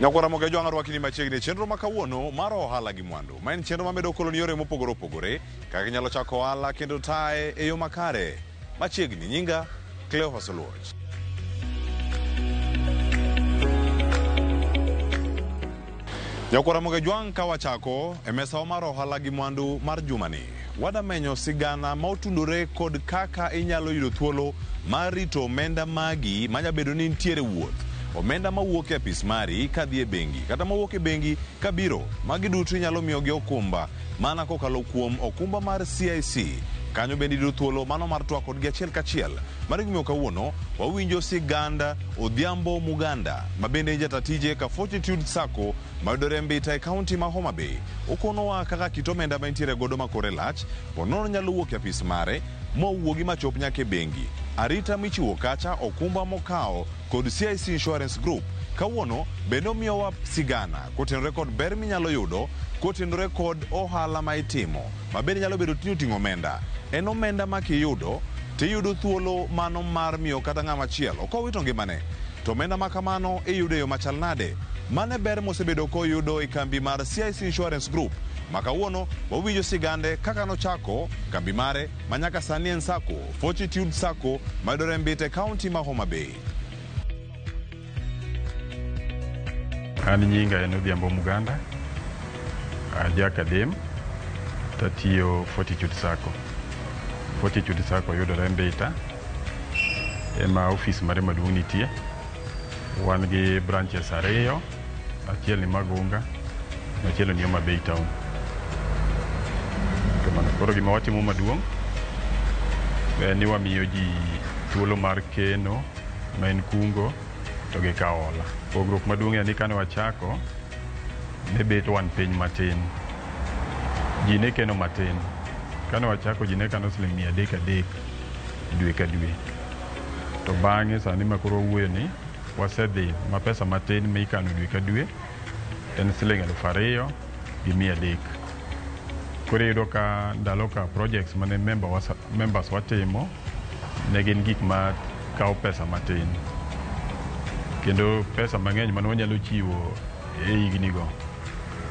Nyakwara moga jwang' rwakini machiegni chenro makawuono mar ohala gi mwandu. Ma en chenro mamedo koloni yore mopogore opogore kaka inyalo chako ohala kendo tae e yo makare. Machiegni nyinga Cleophas Oluoch. Nyakwara moga jwang' ka wachako e mesa mar ohala gi mwandu mar jumani. Wadamenyo sigana ma otudore kod kaka inyalo yudo thuolo mar rito omenda magi manyabedo ni nitiere wuoth. Omenda mawuok e apis mari kadhi e bengi kata mawuok e bengi kabiro, magi duto inyalo miyogi okumba mana kokalo kuom okumba mar CIC. Kanyo bende yudo thuolo mano mar twak kodgi achiel kachiel. Mar gimiyo kawuono wawinjo siganda Odhiambo Muganda ma bende jata tije ka Fortitude Sacco mayudore Mbita e kaunti ma Homa Bay. Okonowa kaka kit omenda ma nitiere godo makore lach ponono nyalo wuok e apis mare mowuogi machop nyaka e bengi. Arita michiwo kacha okumba mokawo kod CIC Insurance Group kawuono bende omiyowa sigana kotenore kod ber minyalo yudo kotenore kod ohala ma itimo ma bende nyalo bedo ting'o omenda. En omenda ma kiyudo tiyudo thuolo mano mar miyo kata ng'ama chielo kowito ngimane. To omenda ma kamano iyudo e yo machal nade? Mane ber mosebedo koyudo e kambi mar CIC Insurance Group ma kawuono wawinjo sigande kaka nochako kambi mare manyaka sani en Sacco Fortitude Sacco mayudore Mbita e kaunti ma Homa Bay. An nyinga en Odhiambo Muganda, jakadem tatiyo Fortitude Sacco. Fortitude Sacco yudore Mbita ema ofis mare maduong' nitie. Wan gi branches ariyo, achiel ni Magunga, achiel ni Homa Bay Town. Koro gima watimo maduong' ni wamiyo ji thuolo mar keno ma en kungo to gi kawo hola. Pogruok maduong' en ni kane wachako ne bet wan piny matin, ji ne keno matin. Kane wachako ji ne kano siling 300 dwe ka dwe. To bang'e sani ma koro wuoyo ni wasedhi ma pesa matin ma ikano dwe ka dwe en siling 2,300. Koro yudo ka ndalo ka projects mane members watimo ne gin gik ma kawo pesa matin. Kendo pesa mang'eny mane wanyalo chiwo e higni go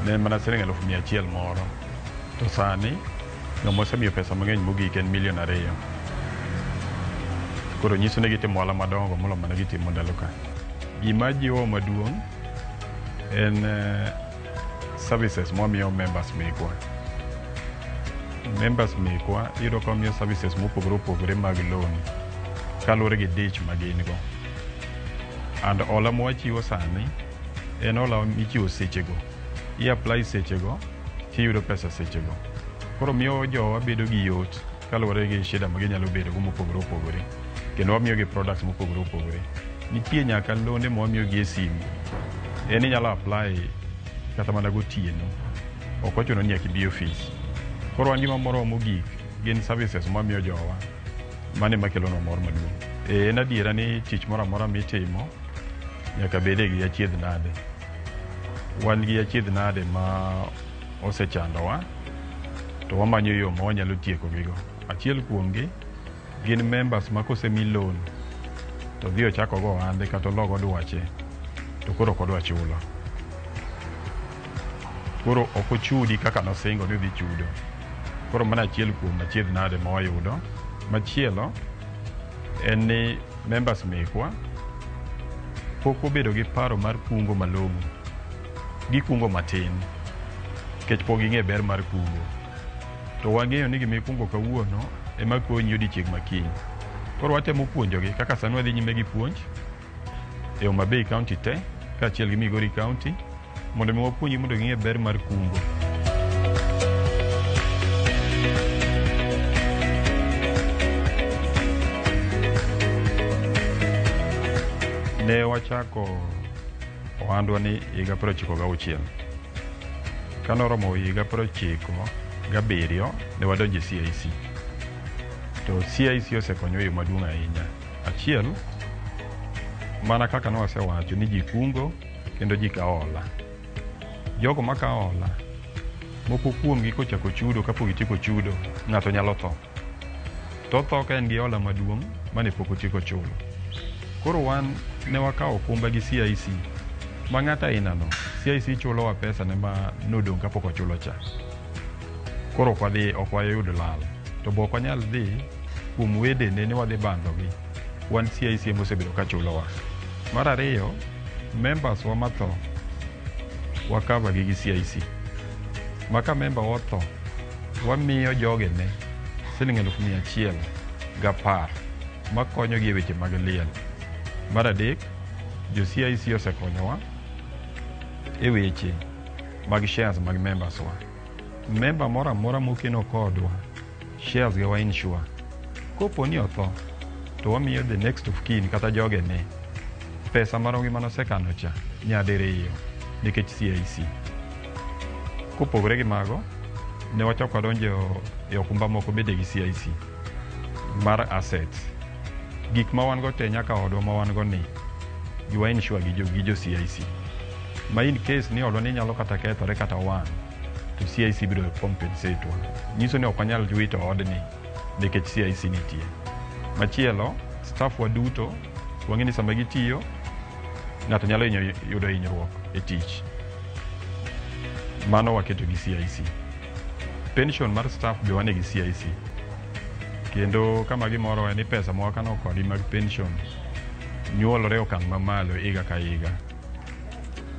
ne mana siling 100,000 moro. To sani ng'ama osemiyo pesa mang'eny mogik en 2 million. Koro nyiso ni gitimo ohala madongo molo mana gitimo ndalo ka. Gima jiwo maduong' en services mwamiyo members mekwa. Members mekwa yudo ka miyo services mopogore opogore mag loan kaluwore gi dich ma gin go. And hola mwachiwo sani en hola michiwo sechego. I-apply sechego tiyudo pesa sechego. Koro miyo jowa bedo gi yot kaluwore gi shida ma ginyalo bedo go mopogore opogore. Kendo wamiyo gi products mopogore opogore. Nitie nyaka loan mwamiyo gi e simu. En inyalo apply kata mana gotieno. Ok ochuno ni nyaka ibi e office. Koro wan gima moro mogik gin services mwamiyo jowa mane makelonwa mor maduong'. En adiera ni tich moro amora mitimo nyaka bede gi achiedh nade. Wan gi achiedh nade ma osechandowa to wamanyo yo ma wanyalo tieko gigo. Achiel kuomgi gin members ma kosemi loan to dhi ochako go ohande kata ologo dwache to koro kodwa chulo. Koro ok ochudi kaka nosingo ni dhi chudo. Koro mana achiel kuom achiedh nade ma wayudo. Machielo en ni members mekwa pok obedo gi paro mar kungo malong'o. Gikungo matin nikech pok ging'e ber mar kungo. To wang'eyo ni gima ikungo kawuono ema konyi odiochieng' makiny. Koro watemo puonjogi kaka sani wadhi nyime gi puonj e Homa Bay County te kaachiel gi Migori County mondo mi wapuonji mondo ging'e ber mar kungo. Ne wachako ohandwa ni higa 96. Kanoromo higa 97 ne wadonjo CIC. To CIC osekonyo e yo maduong' ahinya. Achiel, mana kaka nowasewacho ni ji kungo kendo ji kawo hola. Jogo ma kawo hola moko kuomgi kochako chudo kapok gitieko chudo ng'ato nyalo tho. To tho ka en gi hola maduong' mane pok otieko chulo. Koro wan ne wakawo okumba gi CIC Mang'ata inano, CIC chulo wa pesa ne ma nodong kapok ochulo cha. Koro kwa dhi okwa yudo lal. To boko nyal dhi kuom wede ne wadhi bando gi. Wan CIC mosebedo ka chulo wa. Mar ariyo, members wa matho wakava gi CIC. Maka member watho wamiyo joge ne $1,110 makonyo gi weche mag liel. Mar adek, jo CIC osekonyowa e weche mag shares mag members wa. Member moro amora mokeno kodwa shares ge wa insure. Kopo ni otho to wamiyo the next of kin kata joge ne pesa maromo mano sekano cha nyadiriyo nikech CIC. Kopogore gi mago, ne wachako donjo e okumba moko bede gi CIC mar assets. Gik ma wan go te nyaka odwa ma wan go ni giwa insure gi jo CIC. Ma in case ni odwa ni nyalo kata kethore kata wan, to CIC biro compensate wa. Nyiso ni ok wanyal wito odni nikech CIC nitie. Machielo, staff wa duto wang'e ni sama gitiyo ng'ato nyalo yudo hinyruok e tich. Mano waketo gi CIC. Pension mar staff be wane gi CIC. Kendo kama gimoro en ni pesa ma wakano kodi mag pension nyuolore okang' mamalo higa ka higa.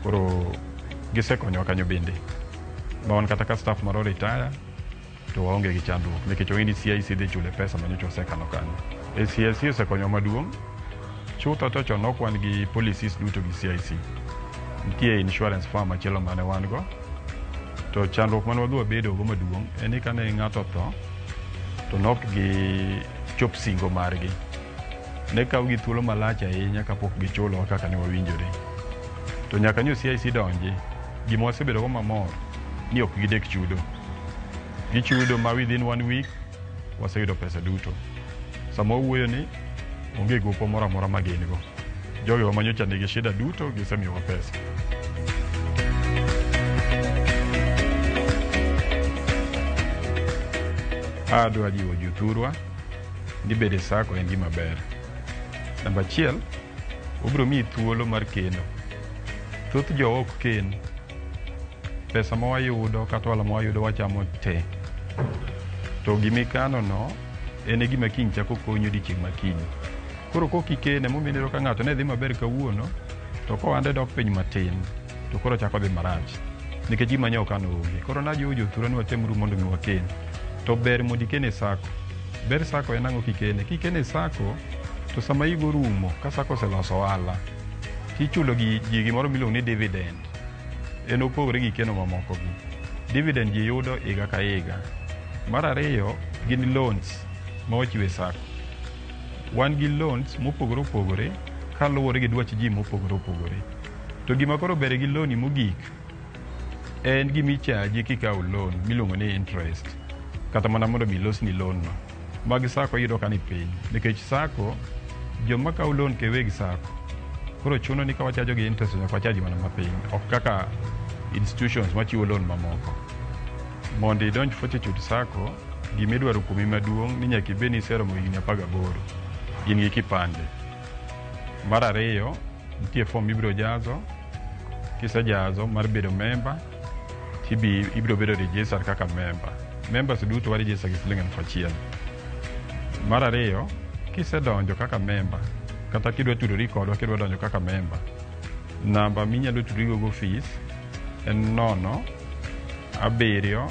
Koro gisekonyo kanyo bende. Ma wan kata ka staff maro retire to waonge gi chandruok nikech wang'e ni CIC dhi chule pesa manyocha osekano kanyo. E CIC osekonyo maduong'. Chutho to chon ok wan gi policies duto gi CIC. Nitie insurance firm achielo mane wan go. To chandruok mane wadhi wabedo go maduong' en ni kane ng'ato tho to nok gi chop singo margi. Ne kaw gi thuolo malach ahinya kapok gichulo kaka ne wawinjore. To nyaka nyo CIC donji, gima wasebedo go mamor ni ok gidek chudo. Gichudo ma within 1 week waseyudo pesa duto. Samo wuoyo ni onge gopo moro amora ma gin go. Joge wa manyocha nigi shida duto gisemiyowa pesa. Adwa jiwo jothurwa ni bede sako en gima ber. Namba achiel, obiro miyi thuolo mar keno. Thoth jo ok ken. Pesa ma wayudo kata wala ma wayudo wachamo te. To gimikano no en gima kiny chako konyo dichieng' makinyi. Koro kokikene mominero ka ng'ato ne dhi maber kawuono to kowande dok piny matin to koro chako dhi marach nikech gima nyawo kano onge. Koro najiwo jothurwa ni watemuru mondo mi waken. To ber mondo ikene sako. Ber sako en ang'o kikene? Kikene sako to sama igo rumo ka sako oseloso ohala tichulo gi ji gimoro miluongo ni dividend. En opogore gi keno mamoko gi. Dividend ji yudo higa ka higa. Mar ariyo gin loans ma wachiwe sako. Wan gi loans mopogore opogore kaluwore gi dwach ji mopogore opogore. To gima koro ber gi loan mogik en gimichaji kikawo loan miluongo ni interest. Kata mana mondo mi losni loan no. Magi sako yudo ka ni piny. Nikech sako, joma kawo loan kewegi sako. Koro chuno ni ka wachajo gi interest nyaka wachaji mana mapiny. Ok kaka institutions machiwo loan mamoko. Mondo idonj Fortitude Sako, gimidwaro kuomi maduong' ni nyaka ibed ni iseromo higni 18. In gi kipande. Mar ariyo, nitie form ibiro jazo. Kisejazo mar bedo member, ibiro bedo register kaka member. Members duto wa register gi $1,000. Mar ariyo, kisedonjo kaka member, kata kidwa tudori kodwa kidwa donjo kaka member, namba minyalo tudorigo go fees en 0 7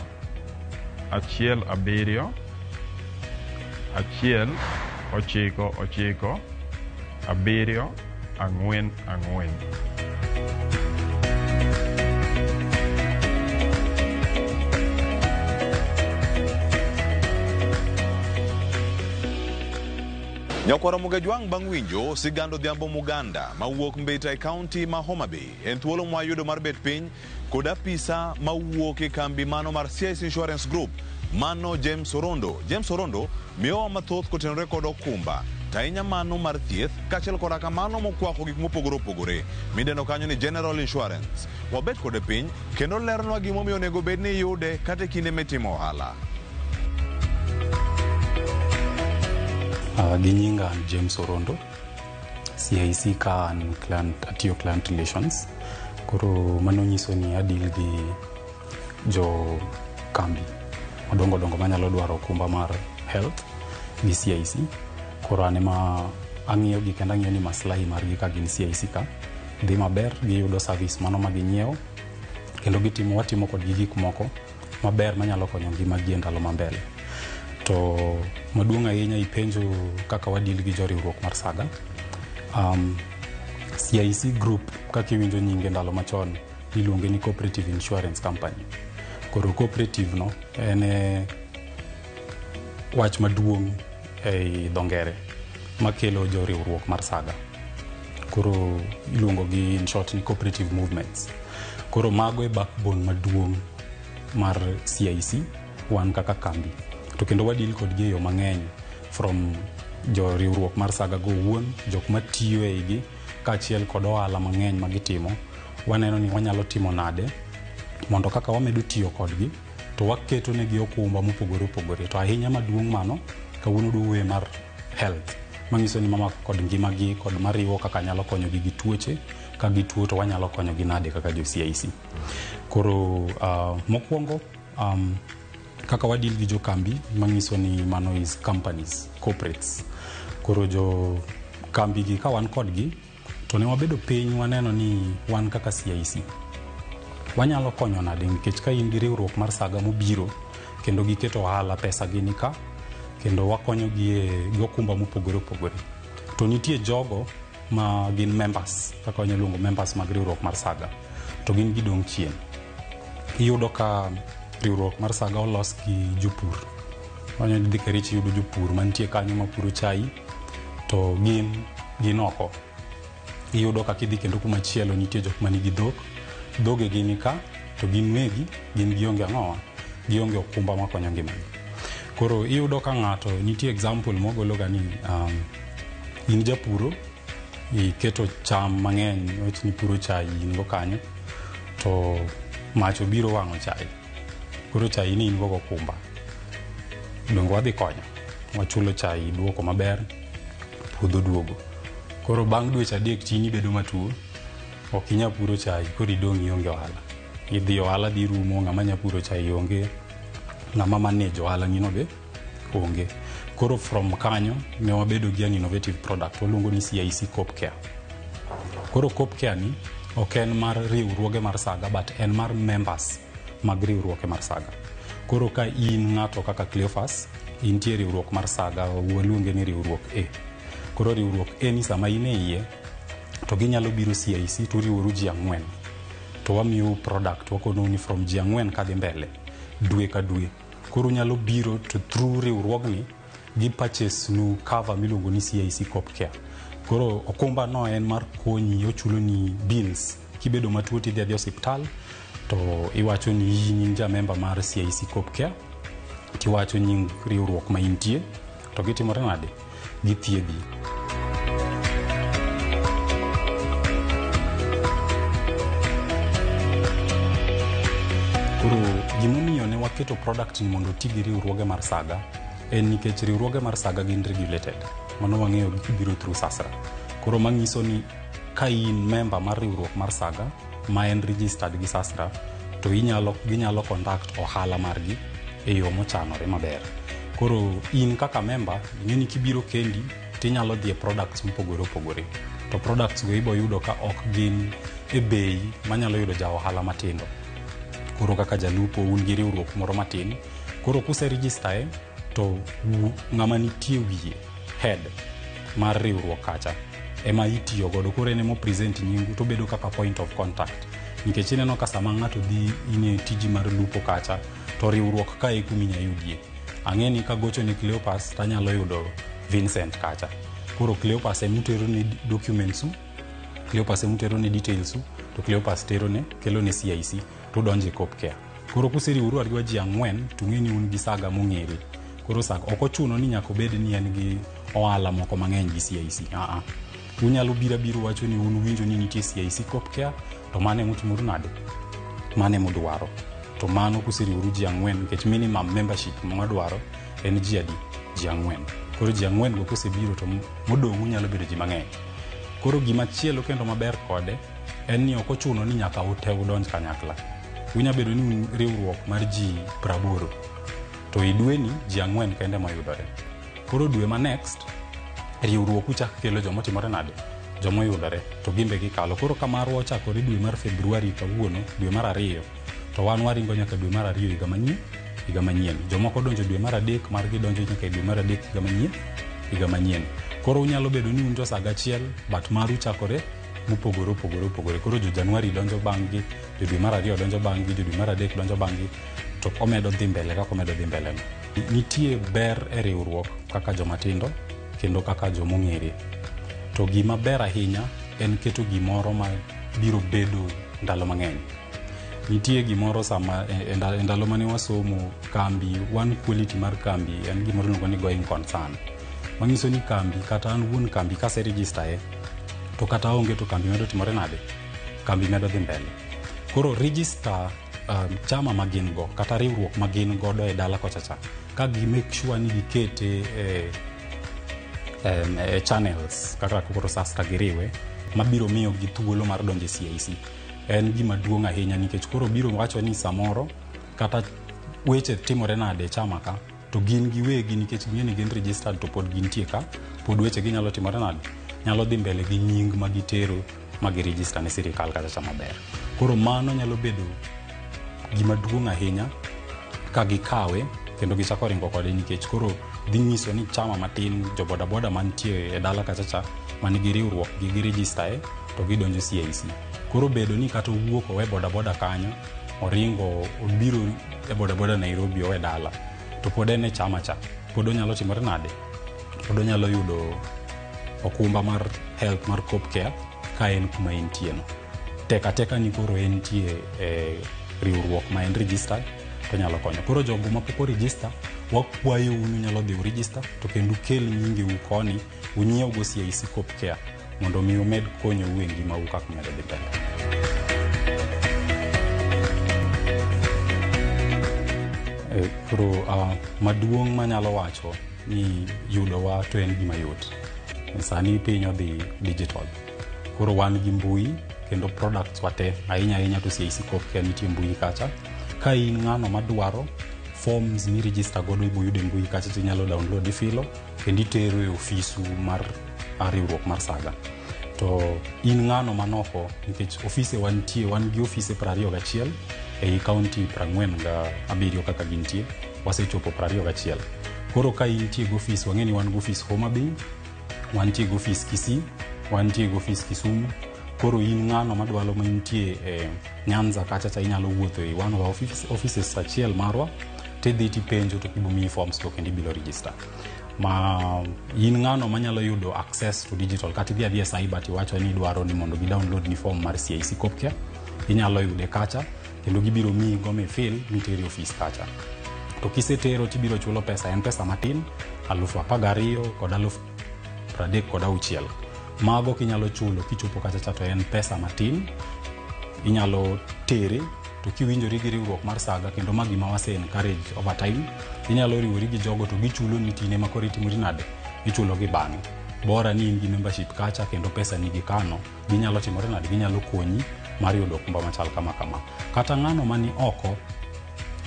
1 7 1 9 9 7 4 4. Nyakwara Mugajwang' bang' winjo sigando Odhiambo Muganda mawuok Mbita e kaunti ma Homa Bay en thuolo mwayudo mar bet piny kod apisa mawuok e kambi mano mar CIC Insurance Group mano James Orondo. James Orondo miyowa mathoth kotenore kod okumba tainya mano mar thieth kachiel koda kamano mokwako gik mopogore opogore mideno kanyo ni General Insurance. Wabet kode piny kendo leronwa gimomiyo onego bed ni yude kata kinde mitimo ohala. Gi nyinga James Orondo, CIC ka an atiyo client relations. Koro mano nyiso ni adil gi jo kambi madongo manyalo dwaro okumba mar health gi CIC. Koro anema ang'iyo gi kendo ang'iyo ni maslahi margi ka gin CIC ka dhi maber, giyudo service mano ma ginyiewo kendo watimo kod gik moko maber manyalo konyo ngimagi e ndalo mambele. To maduong' ahinya ipenjo kaka wadil gi joriwruok mar Saga. CIC Group kaka iwinjo nyinge ndalo machon iluonge ni Cooperative Insurance Company. Koro cooperative no en wach maduong' ei dho ngere makelo joriwruok mar Saga. Koro iluongo gi in short ni cooperative movements. Koro mago e backbone maduong' mar CIC wan kaka kambi. To kendo wadil kod gi yo mang'eny from joriwruok mar Saga go wuon, jok matiyo eigi kaachiel kod ohala mang'eny magitimo. Waneno ni wanyalo timo nade mondo kaka wamedo tiyo kodgi to waketo negi okumba mopogore opogore. To ahinya maduong' mano kawuono duwe mar health manyiso ni mama kod ngimagi kod mariwo kaka nyalo konyogi gi tuoche, ka gituo to wanyalo konyogi nade kaka jo CIC. Koro mokwongo kaka wadil gi jo kambi manyiso ni mano is companies, corporates. Koro jo kambi gi ka wan kodgi to ne wabedo piny waneno ni wan kaka CIC wanyalo konyo nade, nikech ka in gi riwruok mar Saga mobiro kendo giketo ohala pesa gi nika kendo wakonyo gi e okumba mopogore opogore. To nitie jogo ma gin members, kaka wanyalo luongo members mag riwruok mar Saga, to gin gidong' chien. Iyudo ka riwruok mar Saga olos gi jopur. Wanyalo dhi Kericho yudo jopur mantie kanyo mapuro chai to gin oko. Iyudo ka kidhi kendo kuma chielo nitie jok manigi dhok, dhoge gin ka to gin wegi gin gionge ang'owa, gionge okumba makonyo ngimagi. Koro iyudo ka ng'ato nitie example mogologa ni in japuro, iketo cham mang'eny, wach ni puro chai in go kanyo, to mach obiro wang'o chai. Koro chai ni in go okumba. Dongo wadhi konyo, wachulo chai duoko maber, puodho duogo. Koro bang' dweche adek chini bedo matuo, ok inya puro chai, koro idong' ionge ohala. Idhi ohala dhi rumo, ng'ama nya puro chai onge, ng'ama manage ohala nino be onge. Koro from kanyo ne wabedo gi an innovative product waluongo ni CIC Coop Care. Koro Coop Care ni ok en mar riwruoge mar Saga, but en mar members mag riwruoge mar Saga. Koro ka in ng'ato kaka Cleophas, intie riwruok mar Saga, waluonge ni riwruok A. Koro riwruok A ni sama in e iye to ginyalo biro CIC to riworu ji 4 to wamiyo product wakono ni from ji 4 kadhi mbele dwe ka dwe. Koro nyalo biro to through riwruogni gi purchase nu cover miluongo ni CIC Coop Care. Koro okumba no en mar konyi, ochulo ni bills. Kibedo matuo tidhi adhi osiptal to iwacho ni in ja member mar CIC Coop Care, tiwacho nying riwruok ma intie to gitimore nade, githiedhi. Koro gimomiyo ne waketo product ni mondo ti gi riwruoge mar Saga en nikech riwruoge mar Saga gin regulated. Mano wang'eyo gibiro through SASRA. Koro manyiso ni ka in member mar riwruok mar Saga ma en registered gi SASRA to ginyalo conduct ohala margi e yo mochanore maber. Koro in kaka member ing'eni kibiro kendi tinyalo dhi e products mopogore opogore. To products go ibo yudo ka ok gin e bei manyalo yudo ja ohala matindo. Koro kaka jalupo un gi riwruok moro matin, koro kuse register to ng'ama nitie wiye head mar riwruok kacha ema itiyo godo. Koro enemo present nyingu to bedo kaka point of contact, nikech ineno ka sama ng'ato dhi ine tiji mar lupo kacha to riwruok ka e kuminya yudie. Ang'eni ka gocho ni Cleopas tanyalo yudo Vincent kacha. Koro Cleopas emutero ne documents, Cleopas emutero ne details, to Cleopas tero ne kelo ne CIC to donje Coop Care. Koro kuseriwuru ariwa ji 4 to ng'eni un gi Saga mong'ere. Koro Saga ok ochuno ni nyaka bed ni en gi ohala moko mang'eny gi CIC. Unyalo biro wacho ni un winjo ni nitie CIC Coop Care, to mane mutimuru nade, mane mudwaro. To mano kuseriwuru ji 4 nikech minimum membership mwadwaro en ji 4. Koro ji 4 go kusebiro to modong' unyalo bedo ji mang'eny. Koro gimachielo kendo maber kode en ni ok ochuno ni nyaka ute udonj kanyakla. Unya bedo ni riwruok mar ji 80 to i dwe ni ji 4 kende moyudore. Koro dwe ma next riwruok uchak kelo joma timore nade, joma yudore to gimbe gikalo. Koro kamarwa ochakore dwe mar Februari kawuono, dwe mar 2 to wan waringo nyaka dwe mar 2 higa manyien. Jomoko donjo dwe mar 3 mar gidonjo nyaka dwe mar 3 higa manyien. Koro unyalo bedo ni un jo saga achiel but maru chakore mopogore. Koro jo Januari donjo bang'gi, jo dwe mar 2 donjo bang'gi, jo dwe mar 3 donjo bang'gi, to omedo dhi mbele kaka omedo dhi mbele. Nitie ber e riwruok kaka jomatindo kendo kaka jomong'ere. To gima ber ahinya en keto gimoro ma biro bedo ndalo mang'eny. Nitie gimoro sama e ndalo mane wasomo kambi, one quality mar kambi en gimoro luongo ni going concern. Manyiso ni kambi kata an wuon kambi ka se register to kata onge to kambi medo timore nade, kambi medo dhi mbele. Koro register chama magin go kata riwruok magin godo e dala kochacha, ka gi make sure ni gikete channels kaka koro sasta giriwe mabiro miyo gi thuolo mar donjo CIC. En gima duong' ahinya nikech koro biro wacho ni samoro kata weche timore nade chama ka to gin giwegi nikech ging'e ni gin registered to pod gintie ka, pod weche ginyalo timore nade, nyalo dhi mbele gi nying ma gitero ma gi register ne sirikal kata chama ber. Koro mano nyalo bedo gima duong' ahinya ka gikawe kendo gichako ringo kode nikech koro dhi nyiso ni chama matin, jo bodaboda mantie e dala kachacha manigi riwruok gi register to gidonjo CIC. Koro bedo ni kata wuok owe bodaboda kanyo, oringo obiro e bodaboda Nairobi owe dala, to pod en e chama cha, pod onyalo timore nade, pod onyalo yudo okumba mar health mar Coop Care ka en kuma entie no. Teka ni koro entie riwruok ma en registered to nyalo konyo. Koro jogo ma pok register, wakwayo unu nyalo dhi register to kendo kel nyinge u koni, unyiew go CIC Coop Care mondo mi umed konyo u e ngima u kaka medo dhi mbele. Koro maduong' manyalo wacho ni yudowa to en gima yot. Sani piny odhi digital. Koro wan gi mbui kendo products wate ahinya to CIC Coop Care nitie mbui kacha. Ka in ng'ano madwaro forms ni register godo ibuyude mbui kacha, tinyalo download ifilo kendo itero e ofisu mar riwruok mar Saga. To in ng'ano manoko nikech ofise wan gi ofise 21 ei county 47 kaka gintie, wasechopo 21. Koro ka intie go office, wang'eni wan go office Homa Bay, wantie go office Kisii, wantie go office Kisumu. Koro in ng'ano madwalo mantie Nyanza kacha inyalo wuotho e one of our offices achiel marwa, tidhi tipenjo to kibomi forms to kendo ibilo register. Ma in ng'ano manyalo yudo access to digital kata idhi adhiya cyber tiwacho ni idwaro ni mondo gi download ni form mar CIC Coop Care, inyalo yude kacha kendo gibiro miyi gome fill miteri office kacha. To kisetero tibiro chulo pesa, en pesa matin, 12,000 kod 36,000. Mago kinyalo chulo kichopo kacha to en pesa matin, inyalo tere to kiwinjori gi riwruok mar Saga kendo magi ma wase encourage over time, inyalo riwori gi jogo to gichulo ni tine makoro itimori nade, ichulo gi bang'e. Bora ni in gi membership kacha kendo pesa ni gikano, ginyalo timore nade, ginyalo konyi mar yudo okumba machal kama. Kata ng'ano mani oko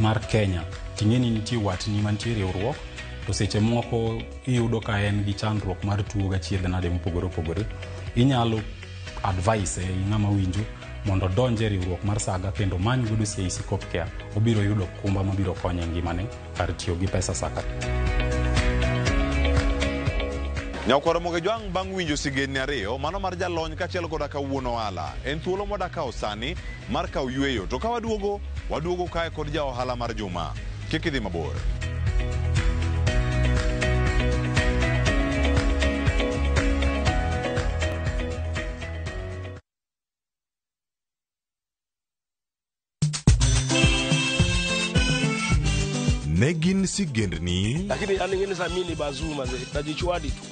mar Kenya, ting'eni nitie watni mantie riwruok, to seche moko iyudo ka en gi chandruok mar tuo gachiedhe nade mopogore, inyalo advice ng'ama winjo mondo donje riwruok mar Saga kendo many godo CIC Coop Care, obiro yudo okumba mabiro konye ngimane kar tiyo gi pesa Saga. Nyakwaro moge jwang' bang' winjo sigeni ariyo, mano mar jalony kachiel koda kawuono ohala. En thuolo moda kao sani mar kao yweyo, to ka waduogo kae kod ja ohala mar Juma. Kik idhi mabor. Negin sigendni lakini alingine za mini bazuma najichwadi tu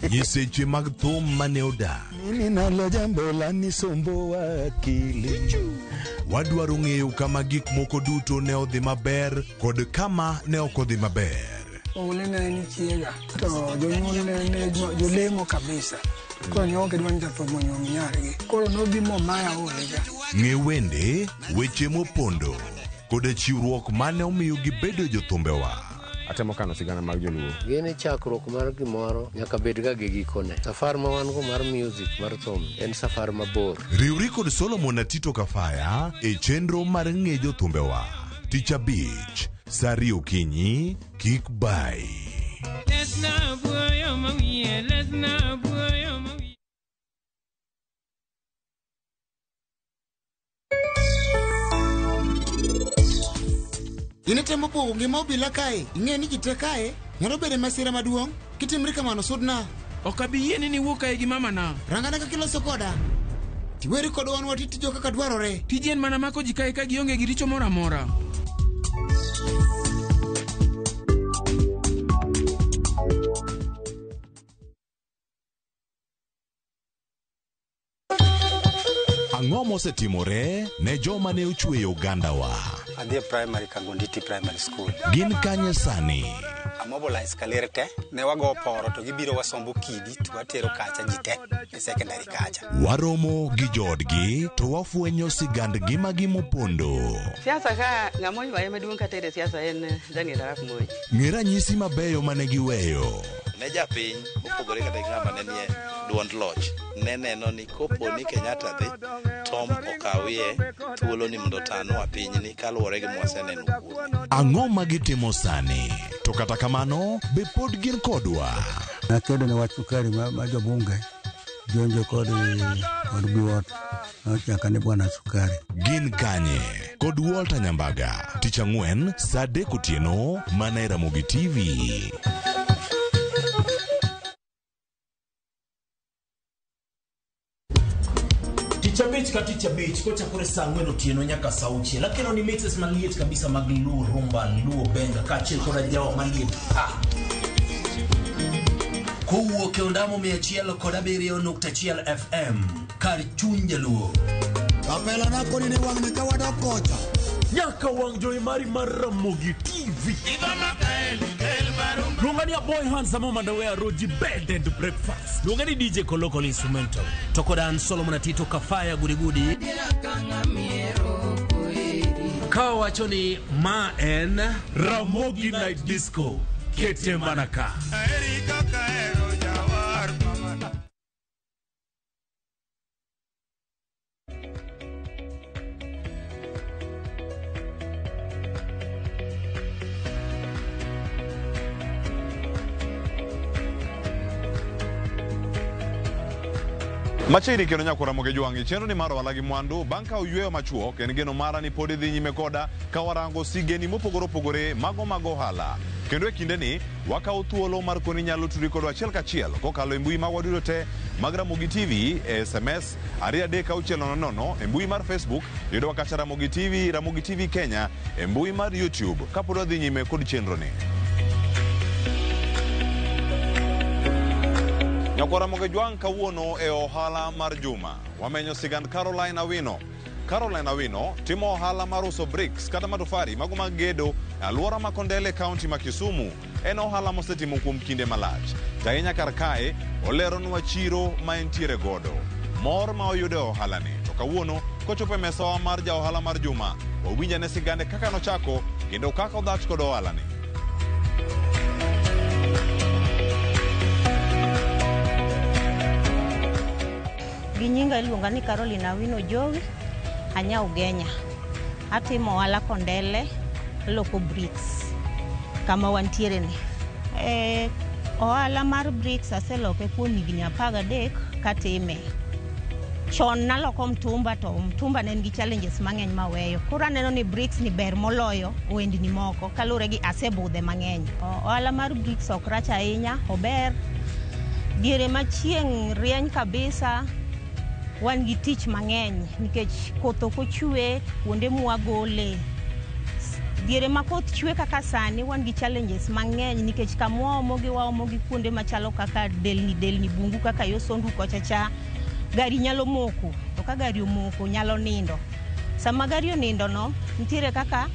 nyiseche mag thum mane oda mimi nalo jambo la nisombo akili wadwaro ng'eyo kama gik moko duto ne odhi maber kod kama ne ok odhi maber. Ulene ni chiega to jonyuol ne jolemo kabisa konyo ke dwan jatho monyo nyargi koro no bimo maya olega ng'e wende weche mopondo kod chiwruok mane omiyo gibedo jothumbewa. Atemo kano sigana mag joluo. Gini chakruok mar gimoro nyaka bed ga gi gikone. Safar ma wan go mar music mar thum en safar mabor. Riwri kod Solomon Atito Kafaya e chenro mar ng'e jothumbewa. Tich Abich, Sari Okinyi, kik bai. Inatemo pogo ngima obila kae, ing'e ni jite kae, nyalo bede masira maduong', kitimri kamano sudna. Okabi yie ni wuok kae gi mama na. Rangana kaka iloso koda. Tiweri kod wan watitijo kaka dwarore. Tijien mana mako ji kae ka gionge gi richo moro amora. Ang'o mosetimore ne joma ne ochweyo ogandawa? Adhi primary Kagonditi Primary School. Gin kanye sani? Amobilize kaler te, ne wago poro to gibiro wasombo kidi to watero kacha jite e secondary kacha. Waromo gi jodgi to wafuenyo sigand ngimagi mopondo. Siasa ka ng'amo ywaye maduong' katere siasa en Daniel Arap Moi. Ng'e ranyisi mabeyo mane giweyo. Ne japiny mopogore kata ng'ama ne nie duond loch ne neno ni kopo ni Kenyatta dhi Tom okawie thuolo ni mondo tanwa pinyni kaluwore gi mwaseneno kuome. Ang'o ma gitimo sani? To kata kamano be pod gin kodwa. Nakedo ne wach sukari ma jobunge jonjo kod biwot nochaka ne bwana sukari. Gin kanye kod Walter Nyambaga tich ang'wen saa 3 otieno mana e Ramogi TV. Ticha beach kocha kore saa 4 otieno nyaka saa 6 lakini ni mixes maliet kabisa mag luo rumba luo benga kachil koda jawa maliet Kowuok e ondamo 107.1 FM kar chuny jaluo. Kapela nako ni wang' ne kawada kocha nyaka wang' joy mari mar Ramogi TV. Lungania boy handsome Mandawea Roji bed and breakfast. Lungani DJ Kolokol instrumental. Tokodan Solomon Atito Kafaya gudi. Kawachoni ma en Ramogi Night Disco. Kete manaka. Machiegni kendo nyako Ramogi Jwang'i chenro ni maro walagi mwandu banka oyweyo machuo ken geno mara ni podi dhi nyime koda ka warango sigeni mopogore opogore mago hala kendo e kinde ni wakawo thuolo mar koni nyalo tudri kodwa achiel kachiel kokalo e mbui magwa duto te mag Ramogi TV SMS 2360 e mbui mar Facebook yudo wakacha Ramogi TV Kenya e mbui mar YouTube kapod wadhi nyime kod chenro ni. Nyako Ramogi Jwang' kawuono e ohala mar juma. Wamenyo sigand Caroline Awino. Caroline Awino timo ohala mar uso bricks kata matofari mago mag gedo e alwora ma Kondele County ma Kisumu. En ohala mosetimo kuom kinde malach. Tainya kar kae oleronwa chiro ma entiere godo. Mor ma oyude ohala ni. To kawuono kochopo e mesawa mar ja ohala mar juma. Wawinja ne sigande kaka nochako kendo kaka odhach kod ohala ni. Ginyinga iluonga ni Caroline Awino Jowi, anya Ugenya. Atimo ohala Kondele, loko bricks kama wantiere ni. Ohala mar bricks aseloke kuom higni 13 katime. Chon naloko mtumba to mtumba ne nigi challenges mang'eny maweyo. Koro aneno ni bricks ni ber moloyo wendni moko kalure gi asebudhe mang'eny. Ohala mar bricks ok rach ahinya, ober. Diere machieng' rieny kabisa. Wan gi tich mang'eny nikech koth ok ochwe kuonde mwagole. Diere ma koth chwe kaka sani wan gi challenges mang'eny nikech kamwomo gi waomo gi kuonde machalo kaka delni bungu kaka yo Sondu kochacha gari nyalo moko. To ka gari omoko nyalo nindo. Sama gari onindo no nitiere kaka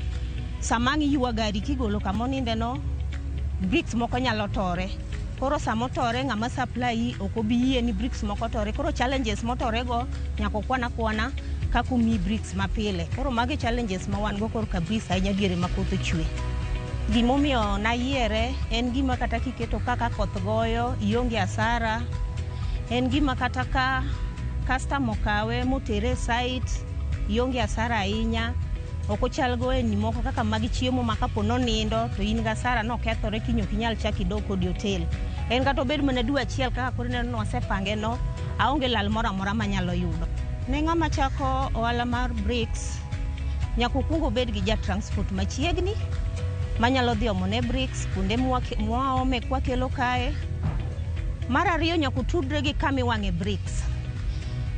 sama ng'iywa gari kigolo kama oninde no bricks moko nyalo tore. koro samotore ng'ama supply okobiyie ni bricks moko tore, koro challenges motore go nyako kwana kakumi bricks mapile. Koro magi challenges ma wan go koro kabisa ahinya diere ma koth ochwe. Gimomiyo nayiere en gima kata kiketo kaka koth goyo ionge asara, en gima kata ka customer kawe motere site ionge asara ahinya. Ok ochal go ni moko kaka magi chiemo ma kapo nindo to in gasara no kethore kinyo kinyal chaki doko di hotel. En kata obed mana dwe achiel kaka koro neno wasepange no, aonge lal mora manyalo yudo. Ne ng'ama chako ohala mar bricks, nyaka kungo bed gi ja transport machiegni manyalo dhi omone bricks kunde mwaome kwa kelo kae. Mar ariyo nyaka tudre gi kama iwang'e bricks,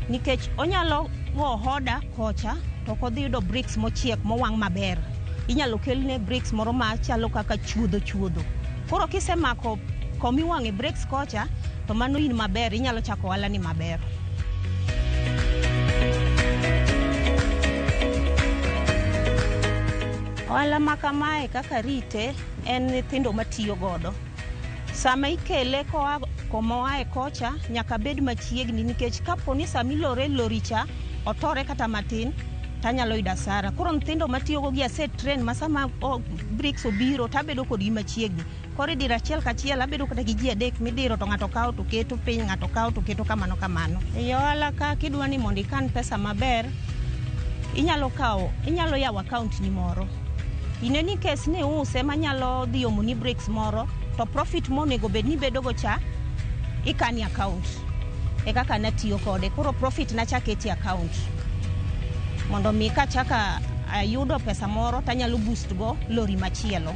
nikech onyalo go hoda kocha to kodhi yudo bricks mochiek mowang' maber. Inyalo kelne bricks moro ma chalo kaka chuodho. Koro kisemako komiwang'e bricks kocha to mano in maber, inyalo chako ohala ni maber. Ohala ma kamae kaka rite en nyithindo matiyo godo. Sama ikele koa komoae kocha nyaka bed machiegni, nikech kapo ni samilore loricha otore kata matin tanyalo yudo asara. Koro nyithindo matiyo go gi aset train masama bricks obiro tabedo kodgi machiegni. Koro dira achiel kachiel abedo kata gi ji adek midiro to ng'ato kawo to keto piny, ng'ato kawo to keto kamano. E ohala ka kidwa ni mondo ikan pesa maber, inyalo yawo account ni moro. Ineni kes ni use manyalo dhi omoni bricks moro, to profit monego bed ni bedo go cha ikani account. E kaka natiyo kode, koro profit nachaketi account. Mondo mi kachaka ayudo pesa moro tanyalo boost go lori machielo.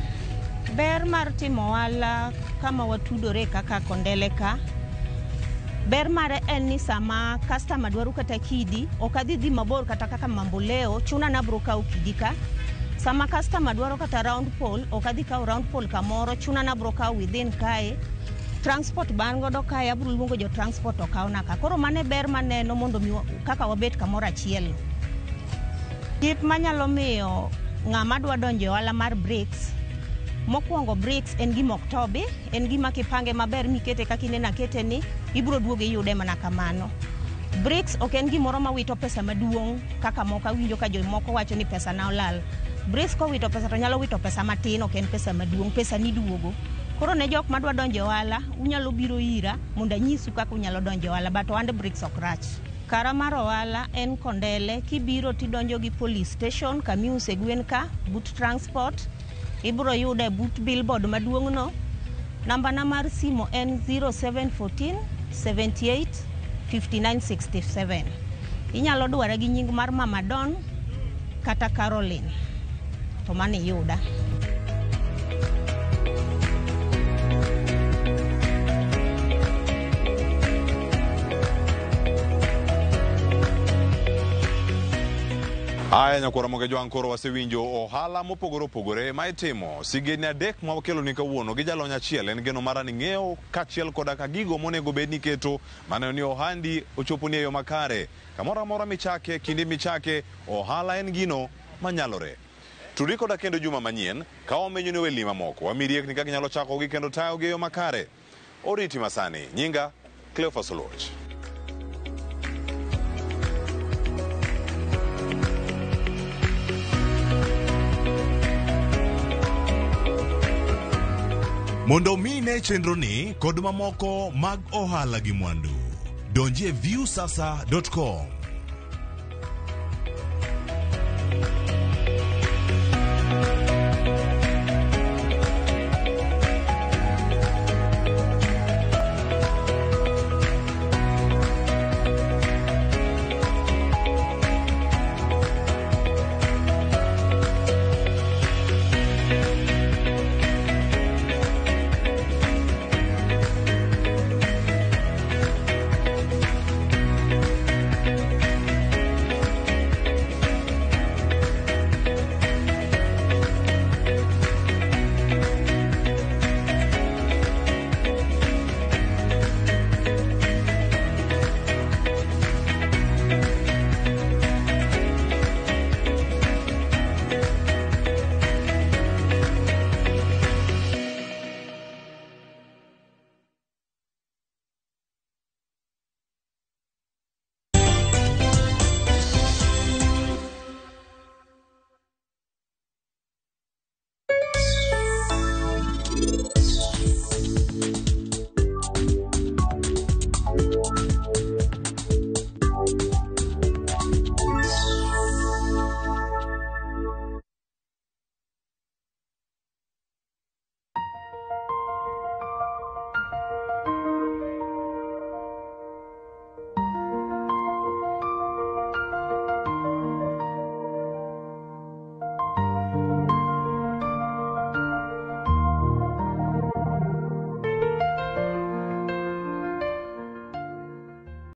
Ber mar timo ohala kama watudore kaka Kondele ka, ber mare en ni sama customer dwaro kata kidi, okadhi mabor kata kaka Mamboleo, chuna na bro kaw kidi ka. Sama customer dwaro kata round pole, okadhi kaw round pole kamoro, chuna na bro kaw within kae. Transport ban godo kae, abro luongo jo transport okaw naka. Koro mane ber maneno mondo mi kaka wabet kamoro achiel. Tip manyalo miyo ng'ama dwa donjo ohala mar bricks, mokwongo bricks en gima ok tobi, en gima kipange maber mikete kaka inena kete ni, ibro duoge yude mana kamano. Bricks ok en gimoro ma wito pesa maduong' kaka moko winjo ka jomoko wacho ni pesa na olal. Bricks ko wito pesa to nyalo wito pesa matin, ok en pesa maduong', pesa ni duogo. Koro ne jok madwa donjo ohala, unyalo biro ira mondo anyisu kaka unyalo donjo ohala, but ohand bricks ok rach. Kara mar ohala en Kondele, kibiro tidonjo gi police station kamiuse gwen ka, but transport, ibro yude but billboard maduong' no. Namba na mar simo en 0714 78 5967. Inyalo dware gi nying mar Mama Don kata Caroline, to mani yuda. Aya nyakwara moge jwang' koro wasewinjo ohala mopogore opogore ma itimo. Sigeni adek ma wakelo ni kawuono gi jalony achiel en geno mara ni ng'eyo kachiel koda ka gigo monego bed ni keto mano ni ohandi ochopo ni e yo makare. Kamoro amora michake, kinde michake, ohala en gino manyalore. Tudi koda kendo juma manyien, ka omenyo ni weli mamoko, wamiriek ni kaka nyalo chako gi kendo tayo gi e yo makare. Oriti masani, nyinga Cleophas Oloch. Mondo mine chenro ni kod mamoko mag ohala gi mwandu, donjie viewsasa.com.